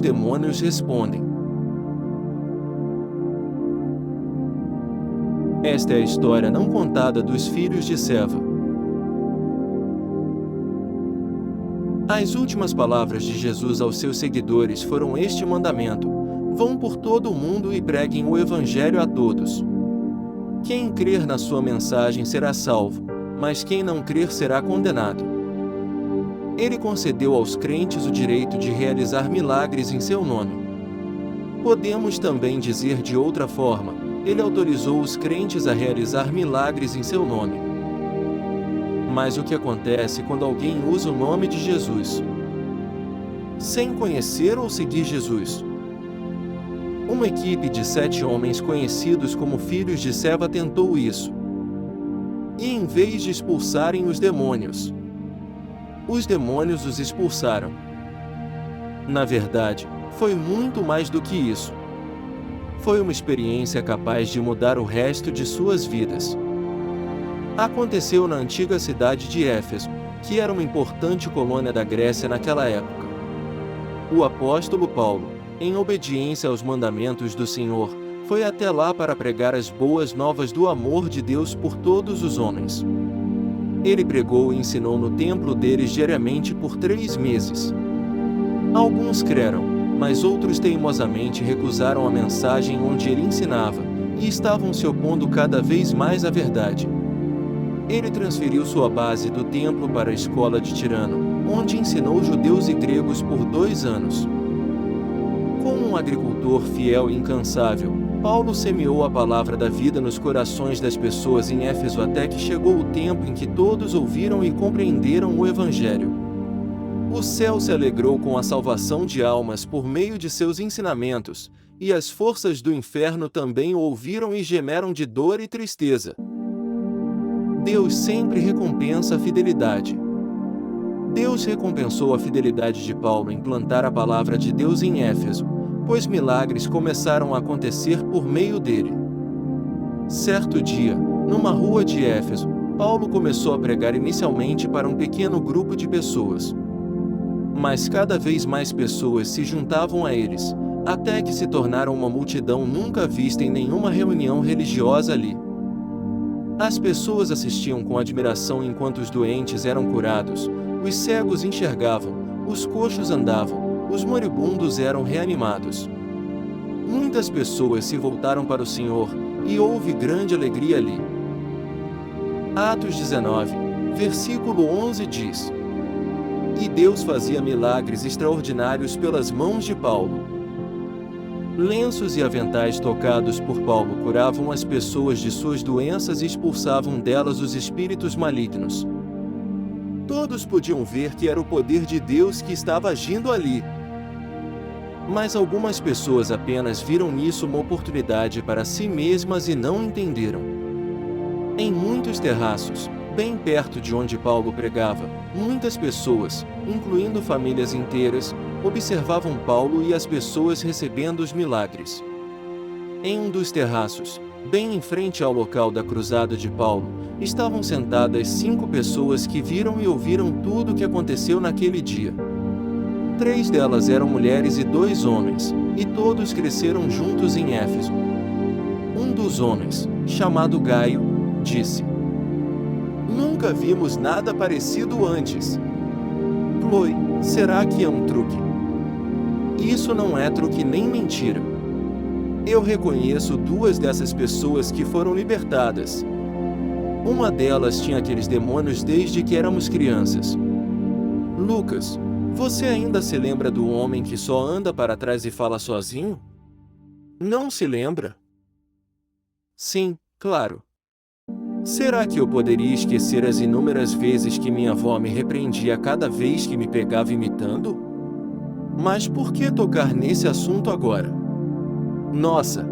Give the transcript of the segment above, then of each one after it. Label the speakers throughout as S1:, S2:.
S1: demônios respondem. Esta é a história não contada dos filhos de Seva. As últimas palavras de Jesus aos seus seguidores foram este mandamento: vão por todo o mundo e preguem o Evangelho a todos. Quem crer na sua mensagem será salvo, mas quem não crer será condenado. Ele concedeu aos crentes o direito de realizar milagres em seu nome. Podemos também dizer de outra forma: ele autorizou os crentes a realizar milagres em seu nome. Mas o que acontece quando alguém usa o nome de Jesus sem conhecer ou seguir Jesus? Uma equipe de 7 homens conhecidos como filhos de Seva tentou isso. E em vez de expulsarem os demônios os expulsaram. Na verdade, foi muito mais do que isso. Foi uma experiência capaz de mudar o resto de suas vidas. Aconteceu na antiga cidade de Éfeso, que era uma importante colônia da Grécia naquela época. O apóstolo Paulo, em obediência aos mandamentos do Senhor, foi até lá para pregar as boas novas do amor de Deus por todos os homens. Ele pregou e ensinou no templo deles diariamente por 3 meses. Alguns creram, mas outros teimosamente recusaram a mensagem onde ele ensinava, e estavam se opondo cada vez mais à verdade. Ele transferiu sua base do templo para a escola de Tirano, onde ensinou judeus e gregos por 2 anos. Como um agricultor fiel e incansável, Paulo semeou a palavra da vida nos corações das pessoas em Éfeso até que chegou o tempo em que todos ouviram e compreenderam o Evangelho. O céu se alegrou com a salvação de almas por meio de seus ensinamentos, e as forças do inferno também o ouviram e gemeram de dor e tristeza. Deus sempre recompensa a fidelidade. Deus recompensou a fidelidade de Paulo em plantar a palavra de Deus em Éfeso, pois milagres começaram a acontecer por meio dele. Certo dia, numa rua de Éfeso, Paulo começou a pregar inicialmente para um pequeno grupo de pessoas. Mas cada vez mais pessoas se juntavam a eles, até que se tornaram uma multidão nunca vista em nenhuma reunião religiosa ali. As pessoas assistiam com admiração enquanto os doentes eram curados, os cegos enxergavam, os coxos andavam, os moribundos eram reanimados. Muitas pessoas se voltaram para o Senhor, e houve grande alegria ali. Atos 19, versículo 11 diz: E Deus fazia milagres extraordinários pelas mãos de Paulo. Lenços e aventais tocados por Paulo curavam as pessoas de suas doenças e expulsavam delas os espíritos malignos. Todos podiam ver que era o poder de Deus que estava agindo ali. Mas algumas pessoas apenas viram nisso uma oportunidade para si mesmas e não entenderam. Em muitos terraços, bem perto de onde Paulo pregava, muitas pessoas, incluindo famílias inteiras, observavam Paulo e as pessoas recebendo os milagres. Em um dos terraços, bem em frente ao local da cruzada de Paulo, estavam sentadas 5 pessoas que viram e ouviram tudo o que aconteceu naquele dia. 3 delas eram mulheres e 2 homens, e todos cresceram juntos em Éfeso. Um dos homens, chamado Gaio, disse: Nunca vimos nada parecido antes. Chloe, será que é um truque? Isso não é truque nem mentira. Eu reconheço 2 dessas pessoas que foram libertadas. Uma delas tinha aqueles demônios desde que éramos crianças. Lucas, você ainda se lembra do homem que só anda para trás e fala sozinho? Não se lembra? Sim, claro. Será que eu poderia esquecer as inúmeras vezes que minha avó me repreendia cada vez que me pegava imitando? Mas por que tocar nesse assunto agora? Nossa!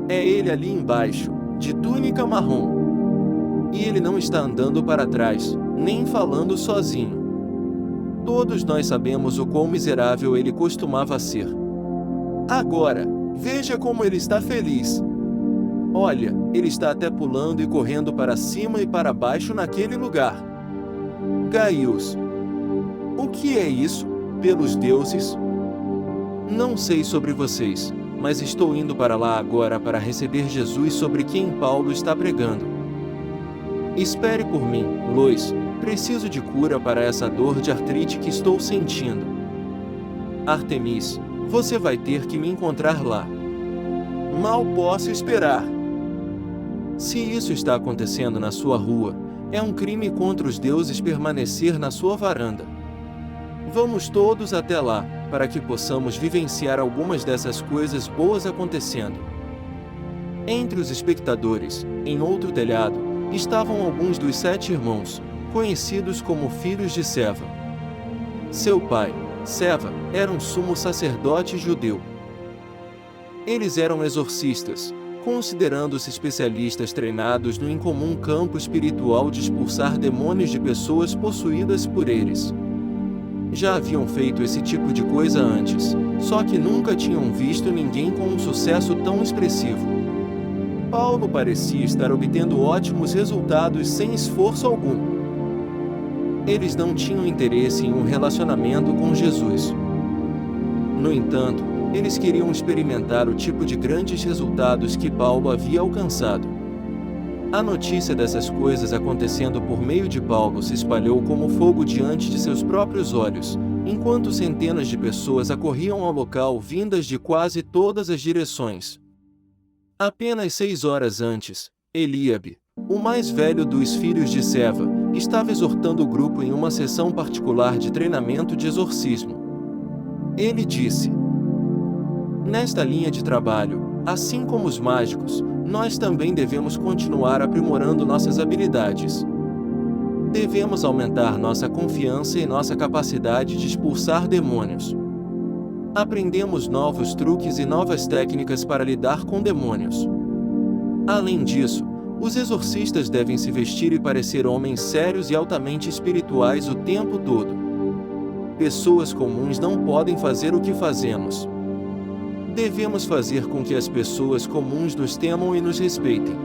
S1: É ele ali embaixo, de túnica marrom. E ele não está andando para trás, nem falando sozinho. Todos nós sabemos o quão miserável ele costumava ser. Agora, veja como ele está feliz. Olha, ele está até pulando e correndo para cima e para baixo naquele lugar. Gaius. O que é isso, pelos deuses? Não sei sobre vocês, mas estou indo para lá agora para receber Jesus sobre quem Paulo está pregando. Espere por mim, Lois, preciso de cura para essa dor de artrite que estou sentindo. Artemis, você vai ter que me encontrar lá. Mal posso esperar. Se isso está acontecendo na sua rua, é um crime contra os deuses permanecer na sua varanda. Vamos todos até lá, para que possamos vivenciar algumas dessas coisas boas acontecendo. Entre os espectadores, em outro telhado, estavam alguns dos 7 irmãos, conhecidos como filhos de Seva. Seu pai, Seva, era um sumo sacerdote judeu. Eles eram exorcistas, considerando-se especialistas treinados no incomum campo espiritual de expulsar demônios de pessoas possuídas por eles. Já haviam feito esse tipo de coisa antes, só que nunca tinham visto ninguém com um sucesso tão expressivo. Paulo parecia estar obtendo ótimos resultados sem esforço algum. Eles não tinham interesse em um relacionamento com Jesus. No entanto, eles queriam experimentar o tipo de grandes resultados que Paulo havia alcançado. A notícia dessas coisas acontecendo por meio de Paulo se espalhou como fogo diante de seus próprios olhos, enquanto centenas de pessoas acorriam ao local vindas de quase todas as direções. Apenas 6 horas antes, Eliabe, o mais velho dos filhos de Seva, estava exortando o grupo em uma sessão particular de treinamento de exorcismo. Ele disse: "Nesta linha de trabalho, assim como os mágicos, nós também devemos continuar aprimorando nossas habilidades. Devemos aumentar nossa confiança e nossa capacidade de expulsar demônios. Aprendemos novos truques e novas técnicas para lidar com demônios. Além disso, os exorcistas devem se vestir e parecer homens sérios e altamente espirituais o tempo todo. Pessoas comuns não podem fazer o que fazemos. Devemos fazer com que as pessoas comuns nos temam e nos respeitem."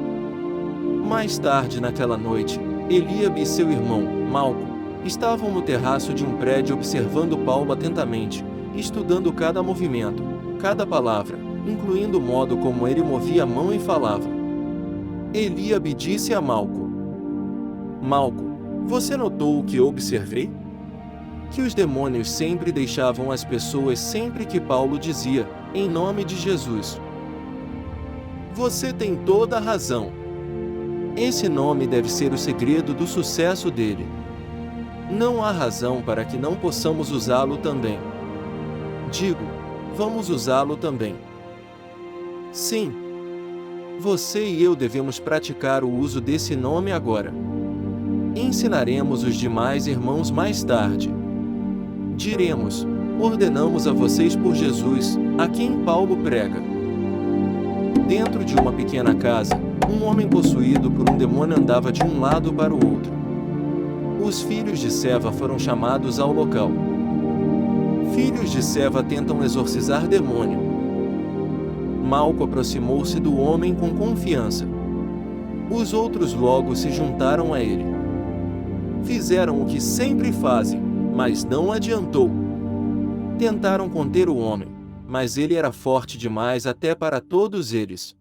S1: Mais tarde naquela noite, Eliabe e seu irmão, Malco, estavam no terraço de um prédio observando Paulo atentamente, estudando cada movimento, cada palavra, incluindo o modo como ele movia a mão e falava. Eliabe disse a Malco: "Malco, você notou o que observei? Que os demônios sempre deixavam as pessoas sempre que Paulo dizia, em nome de Jesus." Você tem toda a razão. Esse nome deve ser o segredo do sucesso dele. Não há razão para que não possamos usá-lo também. Digo, vamos usá-lo também. Sim. Você e eu devemos praticar o uso desse nome agora. Ensinaremos os demais irmãos mais tarde. Diremos: ordenamos a vocês por Jesus, a quem Paulo prega. Dentro de uma pequena casa, um homem possuído por um demônio andava de um lado para o outro. Os filhos de Seva foram chamados ao local. Filhos de Seva tentam exorcizar demônio. Malco aproximou-se do homem com confiança. Os outros logo se juntaram a ele. Fizeram o que sempre fazem, mas não adiantou. Tentaram conter o homem, mas ele era forte demais até para todos eles.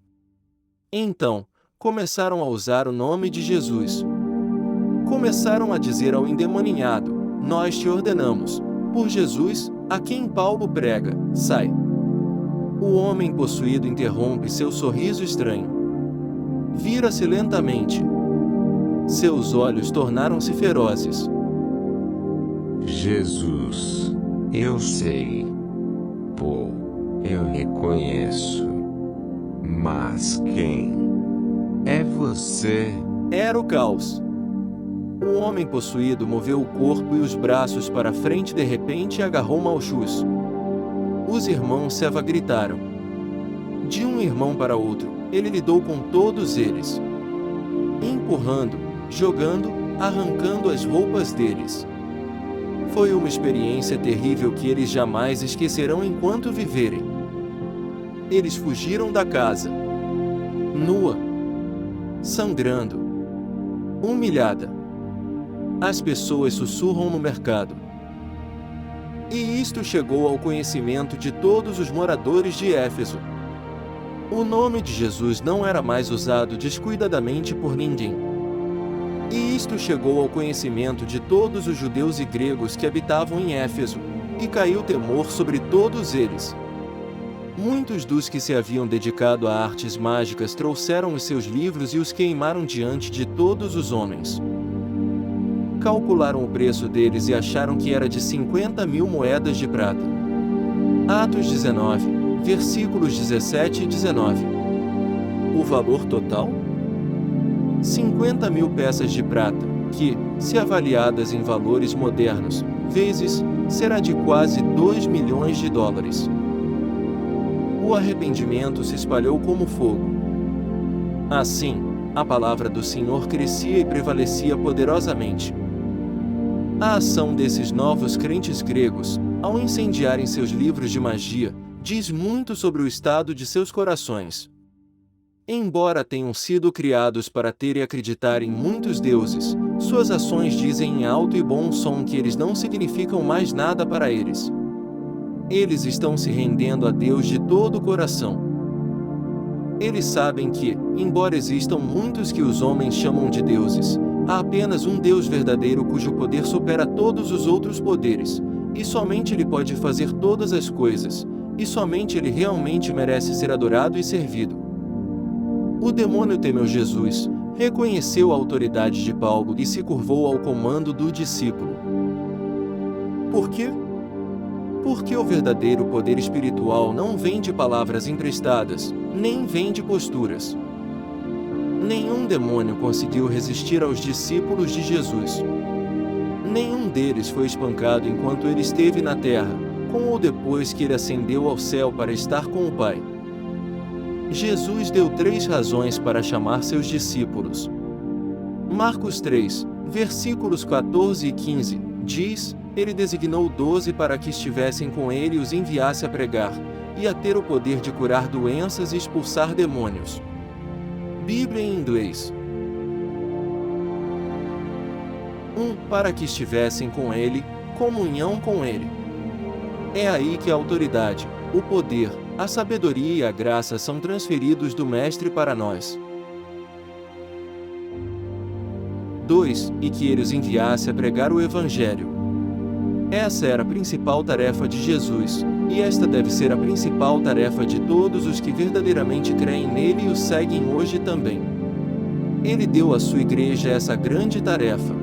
S1: Então, começaram a usar o nome de Jesus. Começaram a dizer ao endemoniado: "Nós te ordenamos, por Jesus, a quem Paulo prega, sai." O homem possuído interrompe seu sorriso estranho. Vira-se lentamente. Seus olhos tornaram-se ferozes.
S2: Jesus, eu sei. Pô, eu reconheço. Mas quem é você?
S1: Era o caos. O homem possuído moveu o corpo e os braços para frente de repente e agarrou Malchus. Os irmãos Seva gritaram. De um irmão para outro, ele lidou com todos eles. Empurrando, jogando, arrancando as roupas deles. Foi uma experiência terrível que eles jamais esquecerão enquanto viverem. Eles fugiram da casa. Nua. Sangrando. Humilhada. As pessoas sussurram no mercado. E isto chegou ao conhecimento de todos os moradores de Éfeso. O nome de Jesus não era mais usado descuidadamente por ninguém. E isto chegou ao conhecimento de todos os judeus e gregos que habitavam em Éfeso, e caiu temor sobre todos eles. Muitos dos que se haviam dedicado a artes mágicas trouxeram os seus livros e os queimaram diante de todos os homens. Calcularam o preço deles e acharam que era de 50.000 moedas de prata. Atos 19, versículos 17 e 19. O valor total? 50.000 peças de prata, que, se avaliadas em valores modernos, vezes, será de quase 2 milhões de dólares. O arrependimento se espalhou como fogo. Assim, a palavra do Senhor crescia e prevalecia poderosamente. A ação desses novos crentes gregos, ao incendiarem seus livros de magia, diz muito sobre o estado de seus corações. Embora tenham sido criados para ter e acreditar em muitos deuses, suas ações dizem em alto e bom som que eles não significam mais nada para eles. Eles estão se rendendo a Deus de todo o coração. Eles sabem que, embora existam muitos que os homens chamam de deuses, há apenas um Deus verdadeiro cujo poder supera todos os outros poderes, e somente Ele pode fazer todas as coisas, e somente Ele realmente merece ser adorado e servido. O demônio temeu Jesus, reconheceu a autoridade de Paulo e se curvou ao comando do discípulo. Por quê? Porque o verdadeiro poder espiritual não vem de palavras emprestadas, nem vem de posturas. Nenhum demônio conseguiu resistir aos discípulos de Jesus. Nenhum deles foi espancado enquanto ele esteve na terra, com ou depois que ele ascendeu ao céu para estar com o Pai. Jesus deu 3 razões para chamar seus discípulos. Marcos 3, versículos 14 e 15, diz: Ele designou 12 para que estivessem com ele e os enviasse a pregar, e a ter o poder de curar doenças e expulsar demônios. Bíblia em inglês. 1. Para que estivessem com ele, comunhão com ele. É aí que a autoridade, o poder, a sabedoria e a graça são transferidos do Mestre para nós. 2. E que ele os enviasse a pregar o Evangelho. Essa era a principal tarefa de Jesus, e esta deve ser a principal tarefa de todos os que verdadeiramente creem nele e o seguem hoje também. Ele deu à sua igreja essa grande tarefa.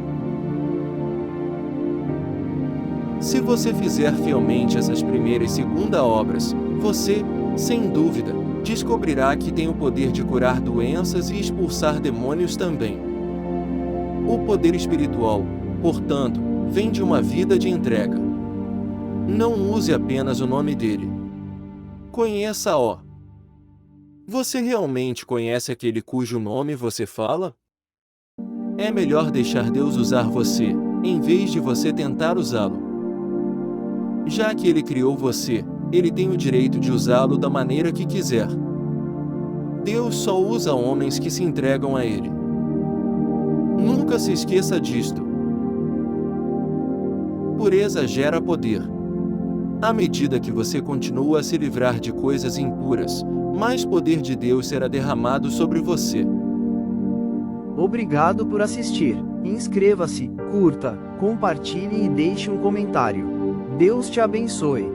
S1: Se você fizer fielmente essas primeira e segunda obras, você, sem dúvida, descobrirá que tem o poder de curar doenças e expulsar demônios também. O poder espiritual, portanto, vem de uma vida de entrega. Não use apenas o nome dele. Conheça-o. Você realmente conhece aquele cujo nome você fala? É melhor deixar Deus usar você, em vez de você tentar usá-lo. Já que Ele criou você, Ele tem o direito de usá-lo da maneira que quiser. Deus só usa homens que se entregam a Ele. Nunca se esqueça disto. Pureza gera poder. À medida que você continua a se livrar de coisas impuras, mais poder de Deus será derramado sobre você.
S3: Obrigado por assistir. Inscreva-se, curta, compartilhe e deixe um comentário. Deus te abençoe.